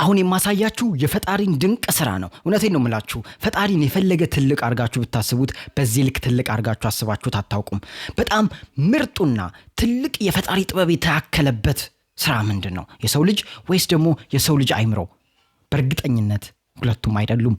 አሁን የማሳያችሁ የፈጣሪን ድንቅ ስራ ነው። እውነቴን ነው የምላችሁ። ፈጣሪን የፈለገ ትልቅ አርጋችሁ ብታስቡት በዚህ ልክ ትልቅ አርጋችሁ አስባችሁት አታውቁም። በጣም ምርጡና ትልቅ የፈጣሪ ጥበብ የተያከለበት ስራ ምንድነው? የሰው ልጅ ወይስ ደግሞ የሰው ልጅ አይምሮ? በእርግጠኝነት ሁለቱም አይደሉም።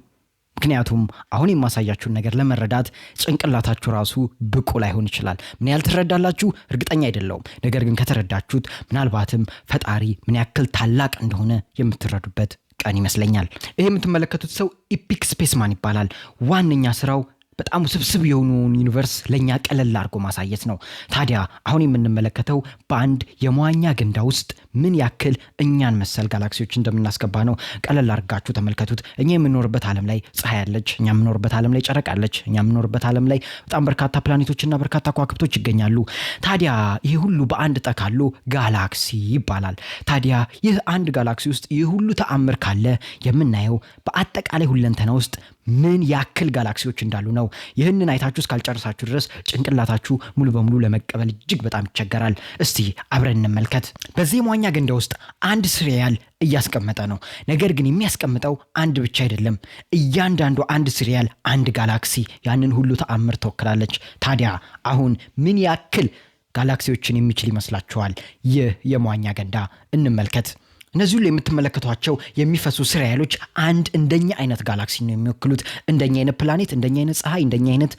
ምክንያቱም አሁን የማሳያችሁን ነገር ለመረዳት ጭንቅላታችሁ ራሱ ብቁ ላይሆን ይችላል። ምን ያህል ትረዳላችሁ እርግጠኛ አይደለሁም። ነገር ግን ከተረዳችሁት ምናልባትም ፈጣሪ ምን ያክል ታላቅ እንደሆነ የምትረዱበት ቀን ይመስለኛል። ይሄ የምትመለከቱት ሰው ኢፒክ ስፔስማን ይባላል። ዋነኛ ስራው በጣም ውስብስብ የሆነውን ዩኒቨርስ ለኛ ቀለል አድርጎ ማሳየት ነው። ታዲያ አሁን የምንመለከተው በአንድ የመዋኛ ገንዳ ውስጥ ምን ያክል እኛን መሰል ጋላክሲዎች እንደምናስገባ ነው። ቀለል አድርጋችሁ ተመልከቱት። እኛ የምንኖርበት ዓለም ላይ ፀሐይ አለች፣ እኛ የምንኖርበት ዓለም ላይ ጨረቃ አለች፣ እኛ የምንኖርበት ዓለም ላይ በጣም በርካታ ፕላኔቶችና በርካታ ከዋክብቶች ይገኛሉ። ታዲያ ይህ ሁሉ በአንድ ጠቃሎ ጋላክሲ ይባላል። ታዲያ ይህ አንድ ጋላክሲ ውስጥ ይህ ሁሉ ተአምር ካለ የምናየው በአጠቃላይ ሁለንተና ውስጥ ምን ያክል ጋላክሲዎች እንዳሉ ነው። ይህንን አይታችሁ እስካልጨረሳችሁ ድረስ ጭንቅላታችሁ ሙሉ በሙሉ ለመቀበል እጅግ በጣም ይቸገራል። እስቲ አብረን እንመልከት። በዚህ መዋኛ ገንዳ ውስጥ አንድ ሲሪያል እያስቀመጠ ነው። ነገር ግን የሚያስቀምጠው አንድ ብቻ አይደለም። እያንዳንዱ አንድ ሲሪያል አንድ ጋላክሲ ያንን ሁሉ ተአምር ተወክላለች። ታዲያ አሁን ምን ያክል ጋላክሲዎችን የሚችል ይመስላችኋል? ይህ የመዋኛ ገንዳ እንመልከት። እነዚህ ሁሉ የምትመለከቷቸው የሚፈሱ ሲሪያሎች አንድ እንደኛ አይነት ጋላክሲ ነው የሚወክሉት። እንደኛ አይነት ፕላኔት፣ እንደኛ አይነት ፀሐይ፣ እንደኛ አይነት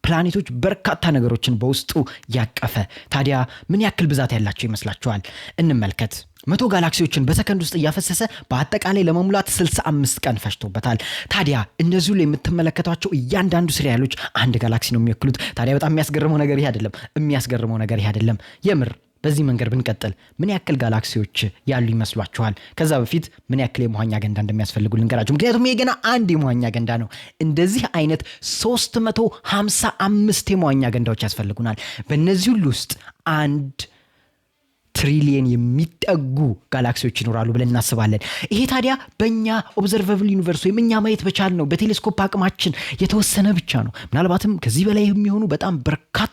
ፕላኔቶች በርካታ ነገሮችን በውስጡ ያቀፈ። ታዲያ ምን ያክል ብዛት ያላቸው ይመስላችኋል? እንመልከት። 100 ጋላክሲዎችን በሰከንድ ውስጥ እያፈሰሰ በአጠቃላይ ለመሙላት 65 ቀን ፈጅቶበታል። ታዲያ እነዚህ ሁሉ የምትመለከቷቸው እያንዳንዱ ሲሪያሎች አንድ ጋላክሲ ነው የሚወክሉት። ታዲያ በጣም የሚያስገርመው ነገር ይሄ አይደለም። የምር በዚህ መንገድ ብንቀጥል ምን ያክል ጋላክሲዎች ያሉ ይመስሏችኋል? ከዛ በፊት ምን ያክል የመዋኛ ገንዳ እንደሚያስፈልጉ ልንገራችሁ። ምክንያቱም ይሄ ገና አንድ የመዋኛ ገንዳ ነው። እንደዚህ አይነት 355 የመዋኛ ገንዳዎች ያስፈልጉናል። በእነዚህ ሁሉ ውስጥ 1 ትሪሊየን የሚጠጉ ጋላክሲዎች ይኖራሉ ብለን እናስባለን። ይሄ ታዲያ በእኛ ኦብዘርቨብል ዩኒቨርስ ወይም እኛ ማየት በቻል ነው በቴሌስኮፕ አቅማችን የተወሰነ ብቻ ነው። ምናልባትም ከዚህ በላይ የሚሆኑ በጣም በርካታ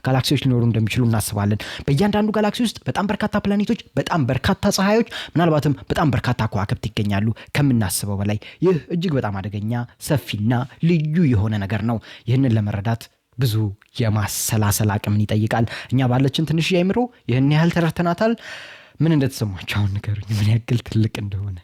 ጋላክሲዎች ሊኖሩ እንደሚችሉ እናስባለን። በእያንዳንዱ ጋላክሲ ውስጥ በጣም በርካታ ፕላኔቶች፣ በጣም በርካታ ፀሐዮች፣ ምናልባትም በጣም በርካታ ከዋክብት ይገኛሉ ከምናስበው በላይ። ይህ እጅግ በጣም አደገኛ ሰፊና ልዩ የሆነ ነገር ነው። ይህንን ለመረዳት ብዙ የማሰላሰል አቅምን ይጠይቃል። እኛ ባለችን ትንሽ አይምሮ ይህን ያህል ተረድተናታል። ምን እንደተሰማችሁ አሁን ንገሩኝ፣ ምን ያክል ትልቅ እንደሆነ።